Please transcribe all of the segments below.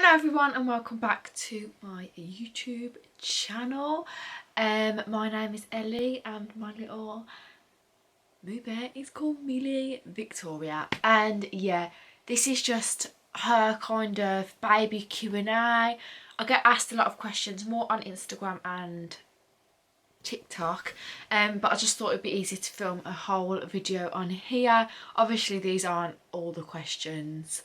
Hello everyone and welcome back to my YouTube channel. My name is Ellie and my little moo bear is called Millie Victoria, and yeah, this is just her kind of baby Q&A. I get asked a lot of questions more on Instagram and TikTok, but I just thought it'd be easy to film a whole video on here. Obviously these aren't all the questions,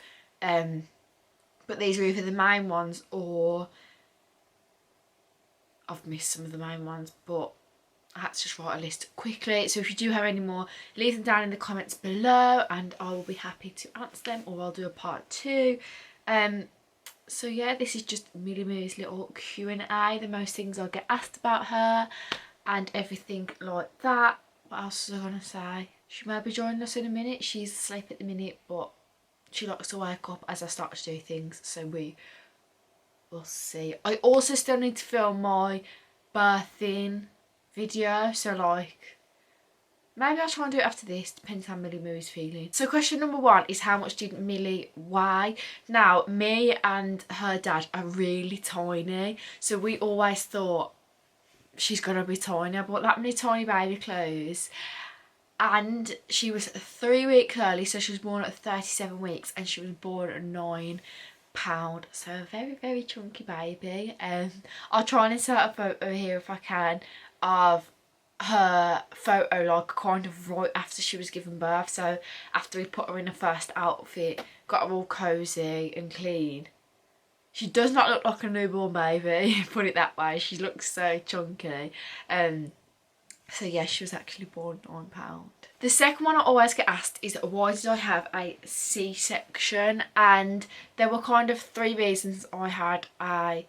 but these are either the main ones or I've missed some of the main ones, but I had to just write a list quickly. So if you do have any more, leave them down in the comments below and I will be happy to answer them, or I'll do a part 2. So yeah, this is just Millie Moo's little Q&A, the most things I get asked about her and everything like that. What else was I going to say? She may be joining us in a minute. She's asleep at the minute, but she likes to wake up as I start to do things, so we will see. I also still need to film my birthing video, so like maybe I'll try and do it after this, depends how Millie Moo is feeling. So question number 1 is, how much did Millie weigh? Now me and her dad are really tiny, so we always thought she's gonna be tiny. I bought that many tiny baby clothes, and she was 3 weeks early, so she was born at 37 weeks and she was born at £9, so a very, very chunky baby. I'll try and insert a photo here if I can of her photo, like kind of right after she was given birth, so after we put her in her first outfit, got her all cosy and clean. She does not look like a newborn baby, put it that way. She looks so chunky. So yeah, she was actually born £9. The second one I always get asked is, why did I have a C-section? And there were kind of 3 reasons I had a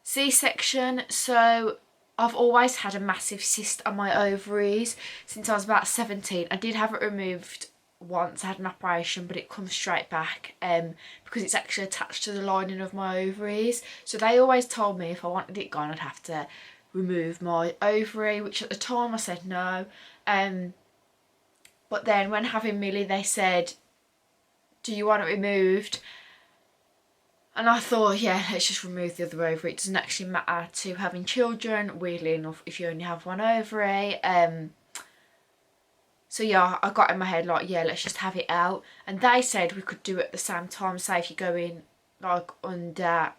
C-section. So I've always had a massive cyst on my ovaries since I was about 17. I did have it removed once, I had an operation, but it comes straight back because it's actually attached to the lining of my ovaries. So they always told me if I wanted it gone I'd have to remove my ovary, which at the time I said no. But then when having Millie, they said, do you want it removed? And I thought, yeah, let's just remove the other ovary. It doesn't actually matter to having children, weirdly enough, if you only have one ovary. So yeah, I got in my head like, yeah, let's just have it out. And they said we could do it at the same time. Say if you go in like under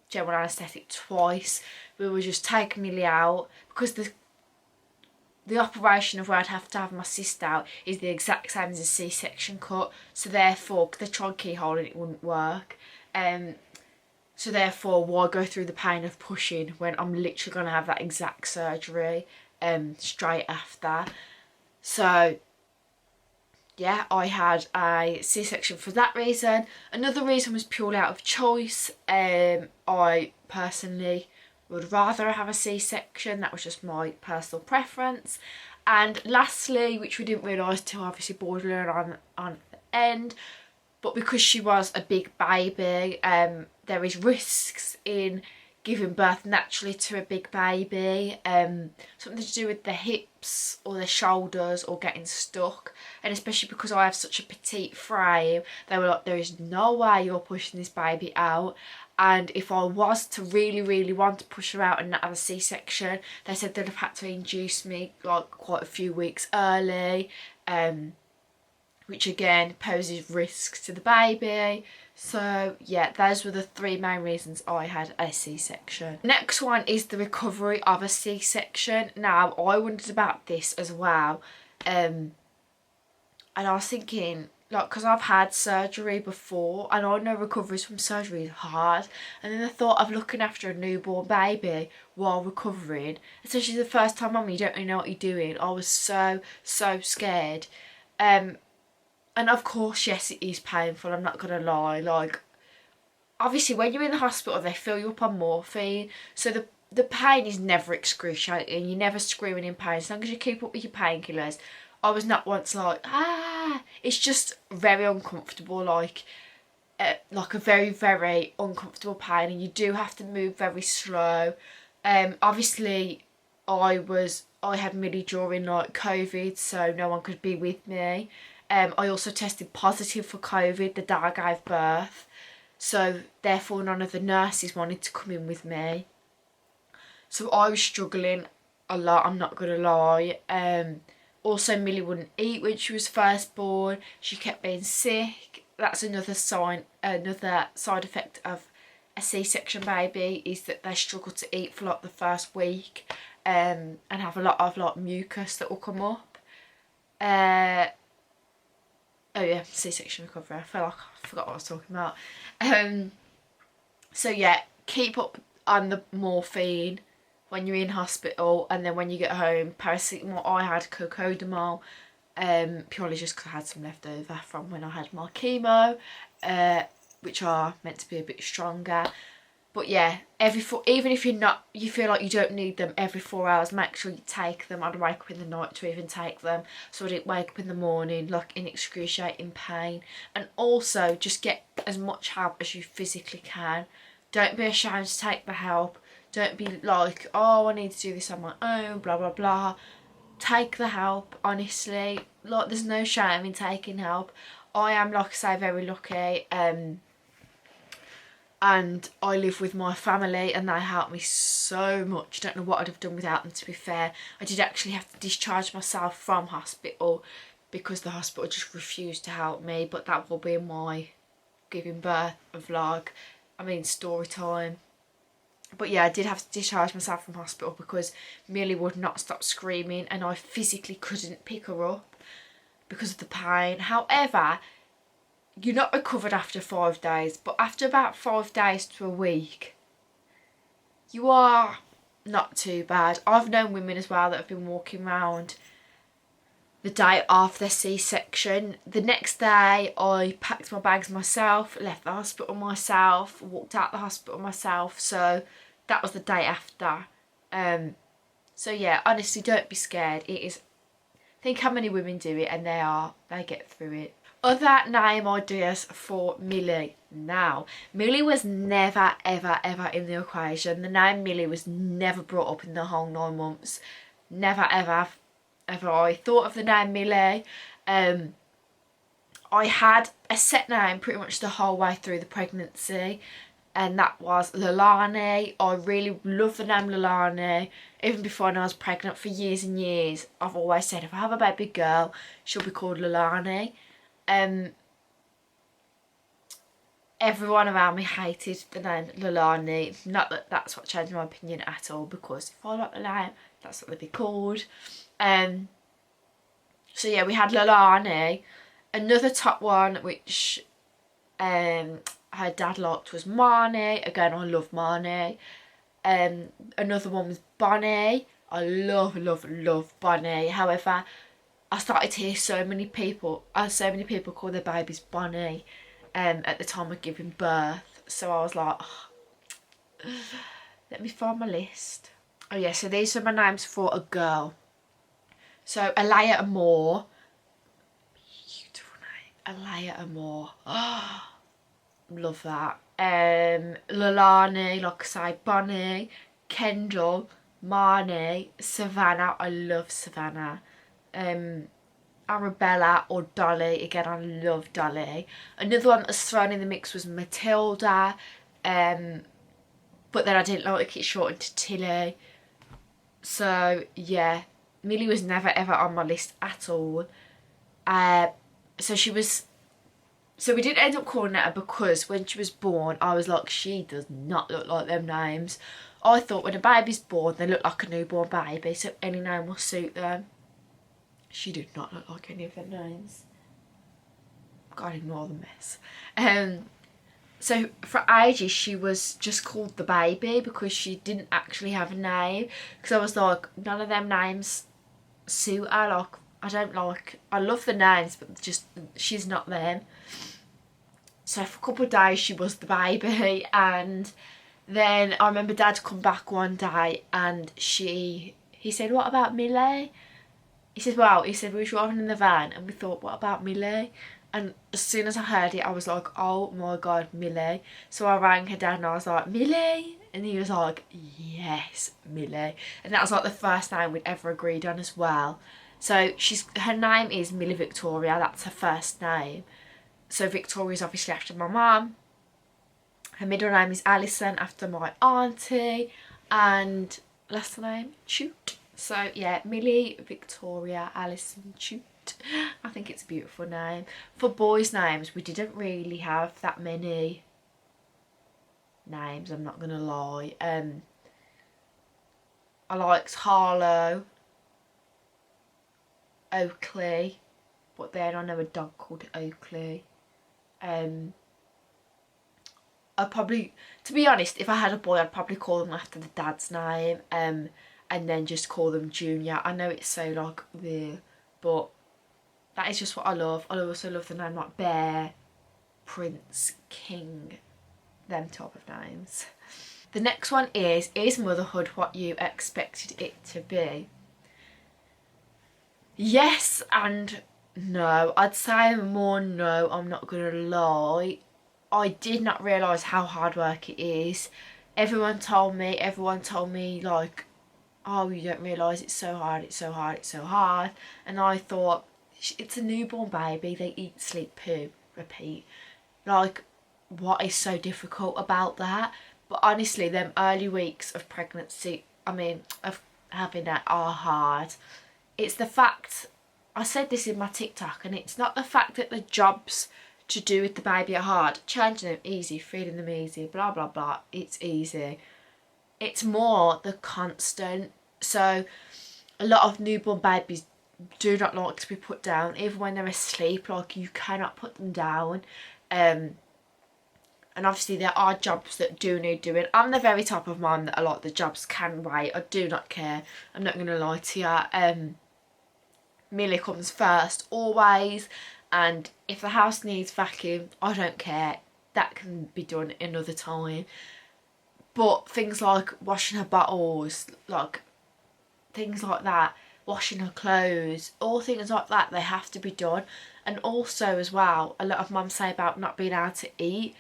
general anaesthetic twice, we would just take Millie out, because the operation of where I'd have to have my cyst out is the exact same as a C-section cut, so therefore they tried keyhole and it wouldn't work. So therefore, why go through the pain of pushing when I'm literally going to have that exact surgery straight after? So yeah, I had a C-section for that reason. Another reason was purely out of choice. I personally would rather have a C-section. That was just my personal preference. And lastly, which we didn't realise till obviously borderline on the end, but because she was a big baby, there is risks in giving birth naturally to a big baby, something to do with the hips or the shoulders or getting stuck. And especially because I have such a petite frame, they were like, there is no way you're pushing this baby out. And if I was to really want to push her out and not have a C-section, they said they'd have had to induce me like quite a few weeks early, which again poses risks to the baby. So yeah, those were the 3 main reasons I had a C-section. Next one is the recovery of a C-section. Now I wondered about this as well, and I was thinking, like, because I've had surgery before and I know recoveries from surgery is hard, and then the thought of looking after a newborn baby while recovering, especially the first time mum, you don't really know what you're doing. I was so scared. And of course, yes, it is painful, I'm not going to lie. Like, obviously when you're in the hospital they fill you up on morphine, so the pain is never excruciating, you're never screaming in pain as long as you keep up with your painkillers. I was not once like, it's just very uncomfortable, like a very uncomfortable pain, and you do have to move very slow. Obviously I had Millie during like COVID, so no one could be with me. I also tested positive for COVID the day I gave birth, So therefore none of the nurses wanted to come in with me. So I was struggling a lot, I'm not going to lie. Also, Millie wouldn't eat when she was first born. She kept being sick. That's another sign, another side effect of a C-section baby, is that they struggle to eat for like the first week, and have a lot of like mucus that will come up. Oh yeah, C-section recovery. I feel like I forgot what I was talking about. So yeah, keep up on the morphine when you're in hospital, and then when you get home, paracetamol. I had cocodamol, purely just because I had some left over from when I had my chemo, which are meant to be a bit stronger. But yeah, even if you feel like you don't need them every 4 hours, make sure you take them. I'd wake up in the night to even take them, so I didn't wake up in the morning like in excruciating pain. And also just get as much help as you physically can. Don't be ashamed to take the help. Don't be like, oh, I need to do this on my own, blah blah blah. Take the help, honestly. Like, there's no shame in taking help. I am, like I say, very lucky, and I live with my family and they help me so much. Don't know what I'd have done without them, to be fair. I did actually have to discharge myself from hospital because the hospital just refused to help me, but that will be in my giving birth vlog. I mean, story time. But yeah, I did have to discharge myself from hospital because Millie would not stop screaming and I physically couldn't pick her up because of the pain. However, you're not recovered after 5 days, but after about 5 days to a week, you are not too bad. I've known women as well that have been walking around the day after their C-section. The next day, I packed my bags myself, left the hospital myself, walked out the hospital myself. So that was the day after. So yeah, honestly, don't be scared. It is. Think how many women do it, and they get through it. Other name ideas for Millie. Now, Millie was never, ever, ever in the equation. The name Millie was never brought up in the whole 9 months. Never, ever, ever I thought of the name Millie. I had a set name pretty much the whole way through the pregnancy, and that was Lalani. I really love the name Lalani. Even before I was pregnant, for years and years, I've always said if I have a baby girl, she'll be called Lalani. Everyone around me hated the name Lalani. Not that that's what changed my opinion at all, because if I like the name, that's what they'd be called. So yeah, we had Lalani. Another top one, which her dad liked, was Marnie. Again, I love Marnie. Another one was Bonnie. I love, love, love Bonnie. However, I started to hear so many people call their babies Bonnie at the time of giving birth. So I was like, oh, let me find my list. Oh yeah, so these are my names for a girl. So Alaya Amore. Beautiful name. Alaya Amore. Oh, love that. Lalani, like I say, Bonnie, Kendall, Marnie, Savannah. I love Savannah. Arabella or Dolly. Again, I love Dolly. Another one that was thrown in the mix was Matilda, but then I didn't like it shortened to Tilly. So yeah, Millie was never ever on my list at all. So we didn't end up calling her because when she was born, I was like, she does not look like them names. I thought when a baby's born, they look like a newborn baby, so any name will suit them. She did not look like any of their names. Gotta ignore the mess. So for ages she was just called the baby because she didn't actually have a name. Because I was like, none of them names suit her. Like, I love the names, but just she's not them. So for a couple of days she was the baby, and then I remember Dad come back one day and he said, what about Millie? He said, we were driving in the van and we thought, what about Millie? And as soon as I heard it, I was like, oh my God, Millie. So I rang her dad and I was like, Millie? And he was like, yes, Millie. And that was like the first name we'd ever agreed on as well. So her name is Millie Victoria, that's her first name. So Victoria's obviously after my mum. Her middle name is Alison, after my auntie, and last name Chute. So yeah, Millie Victoria Alison Chute. I think it's a beautiful name. For boys' names, we didn't really have that many names, I'm not gonna lie. I liked Harlow, Oakley, but then I know a dog called Oakley. I'd probably, to be honest, if I had a boy, I'd probably call them after the dad's name, and then just call them Junior. I know it's so like weird, but that is just what I love. I also love the name like Bear, Prince, King, them type of names. The next one is motherhood what you expected it to be? Yes and no. I'd say more no, I'm not gonna lie. I did not realise how hard work it is. Everyone told me like, oh, you don't realise it's so hard, it's so hard, it's so hard. And I thought, it's a newborn baby, they eat, sleep, poo, repeat. Like, what is so difficult about that? But honestly, them early weeks of pregnancy, I mean, of having that are hard. It's the fact, I said this in my TikTok, and it's not the fact that the jobs to do with the baby are hard. Changing them easy, feeding them easy, blah blah blah, it's easy. It's more the constant. So a lot of newborn babies do not like to be put down, even when they're asleep. Like, you cannot put them down. And obviously there are jobs that do need doing. I'm the very type of mum that a lot of the jobs can wait. I do not care, I'm not going to lie to you. Millie comes first always, and if the house needs vacuum, I don't care, that can be done another time. But things like washing her bottles, like things like that, washing her clothes, all things like that, they have to be done. And also as well, a lot of mums say about not being able to eat.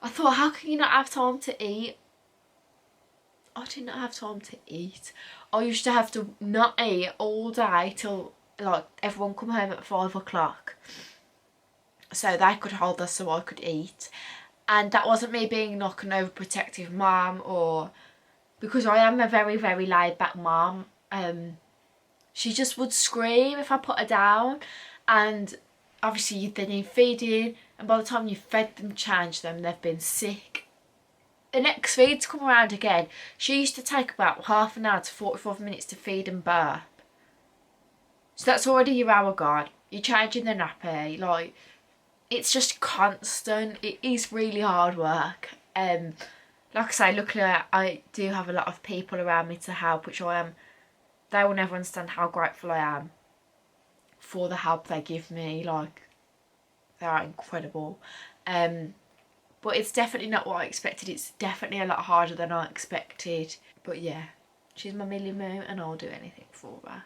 I thought, how can you not have time to eat? I did not have time to eat. I used to have to not eat all day till like everyone come home at 5 o'clock so they could hold us so I could eat. And that wasn't me being like an overprotective mum, or because I am a very, very laid back mum. She just would scream if I put her down, and obviously they need feeding, and by the time you've fed them, changed them, they've been sick. The next feeds come around again. She used to take about half an hour to 45 minutes to feed and burp. So that's already your hour gone. You're changing the nappy. Like, it's just constant. It is really hard work. Like I say, luckily I do have a lot of people around me to help, which I am. They will never understand how grateful I am for the help they give me. Like, they are incredible. But it's definitely not what I expected. It's definitely a lot harder than I expected. But yeah, she's my Millie Moo, and I'll do anything for her.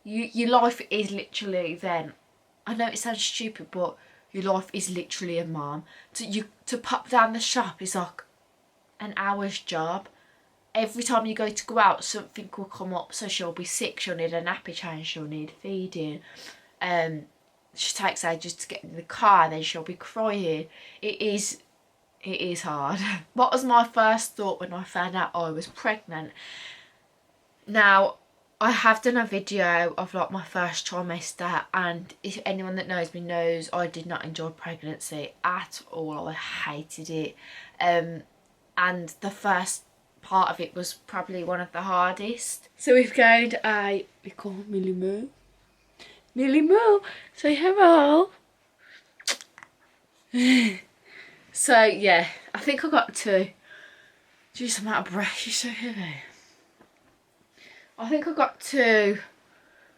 Your life is literally then, I know it sounds stupid, but your life is literally a mum. To pop down the shop is like an hour's job. Every time you go out, something will come up. So she'll be sick, she'll need a nappy change, she'll need feeding. She takes ages to get in the car, then she'll be crying. It is hard. What was my first thought when I found out I was pregnant? Now, I have done a video of like my first trimester, and if anyone that knows me knows I did not enjoy pregnancy at all. I hated it. And the first part of it was probably one of the hardest. So we've gained we call Millie Moo. Millie Moo, say hello. So yeah, I think I got to, jeez, I'm out of breath, you're so heavy. I think I got to,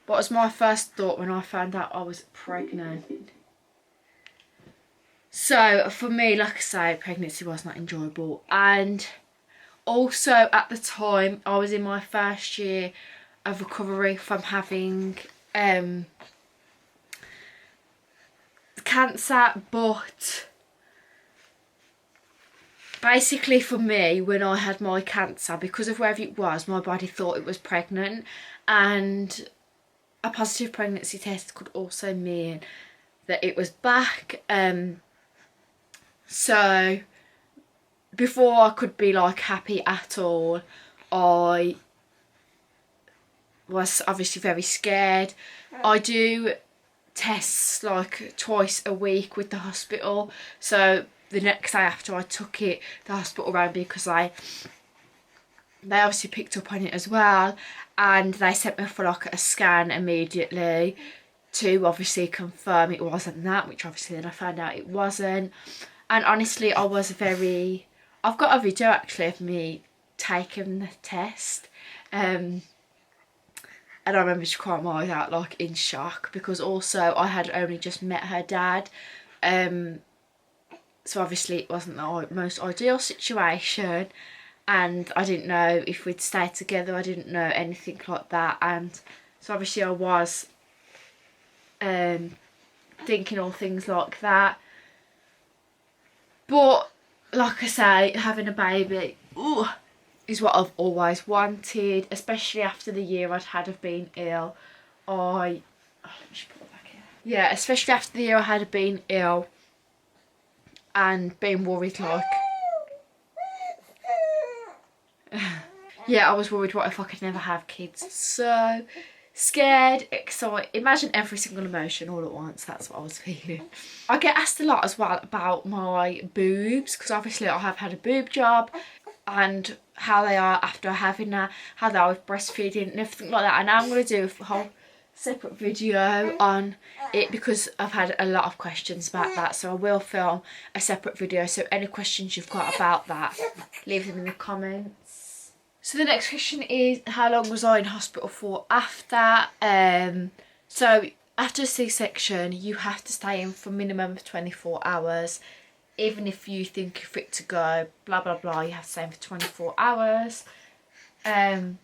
what was my first thought when I found out I was pregnant. So for me, like I say, pregnancy was not enjoyable. And also at the time, I was in my first year of recovery from having cancer. But basically for me, when I had my cancer, because of wherever it was, my body thought it was pregnant, and a positive pregnancy test could also mean that it was back. So before I could be like happy at all, I was obviously very scared. I do tests like twice a week with the hospital, so the next day after I took it, the hospital rang me because they obviously picked up on it as well, and they sent me for like a scan immediately to obviously confirm it wasn't that, which obviously then I found out it wasn't. And honestly, I was very, I've got a video actually of me taking the test, and I remember just crying my eyes out, like in shock, because also I had only just met her dad, so obviously it wasn't the most ideal situation, and I didn't know if we'd stay together, I didn't know anything like that, and so obviously I was thinking all things like that. But like I say, having a baby is what I've always wanted, especially after the year I'd had of being ill. Let me just put it back here. Yeah, especially after the year I had of being ill and being worried, like yeah, I was worried what if I could never have kids. So scared, excited, imagine every single emotion all at once. That's what I was feeling. I get asked a lot as well about my boobs, because obviously I have had a boob job, and how they are after having that, how they are with breastfeeding and everything like that. And I'm going to do a whole separate video on it because I've had a lot of questions about that, so I will film a separate video. So any questions you've got about that, leave them in the comments. So the next question is, how long was I in hospital for after? So after a C-section, you have to stay in for a minimum of 24 hours. Even if you think you're fit to go, blah, blah, blah, you have to stay in for 24 hours. Mine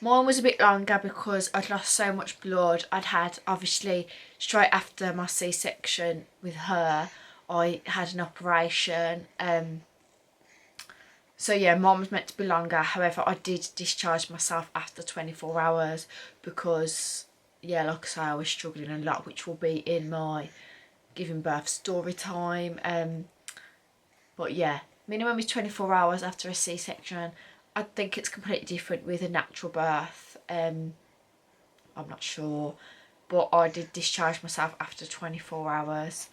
was a bit longer because I'd lost so much blood. I'd had, obviously, straight after my C-section with her, I had an operation. So yeah, mine was meant to be longer. However, I did discharge myself after 24 hours because, yeah, like I say, I was struggling a lot, which will be in my giving birth story time. But yeah, minimum is 24 hours after a C-section. I think it's completely different with a natural birth. I'm not sure, but I did discharge myself after 24 hours.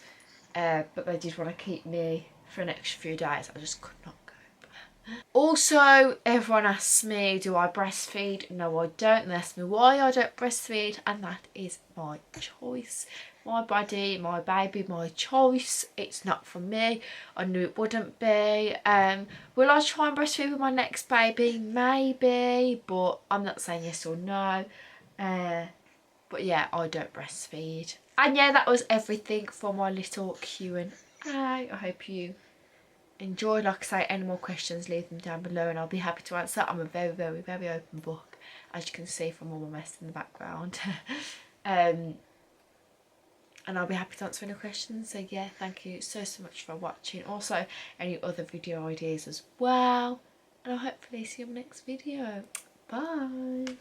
But they did want to keep me for an extra few days. I just could not go. Also, everyone asks me, do I breastfeed? No, I don't. They ask me why I don't breastfeed, and that is my choice. My body, my baby, my choice. It's not for me. I knew it wouldn't be. Will I try and breastfeed with my next baby? Maybe, but I'm not saying yes or no. But yeah, I don't breastfeed. And yeah, that was everything for my little Q&A. I hope you enjoyed. Like I say, any more questions, leave them down below and I'll be happy to answer. I'm a very, very, very open book, as you can see from all my mess in the background. And I'll be happy to answer any questions. So yeah, thank you so much for watching. Also, any other video ideas as well, and I'll hopefully see you in my next video. Bye.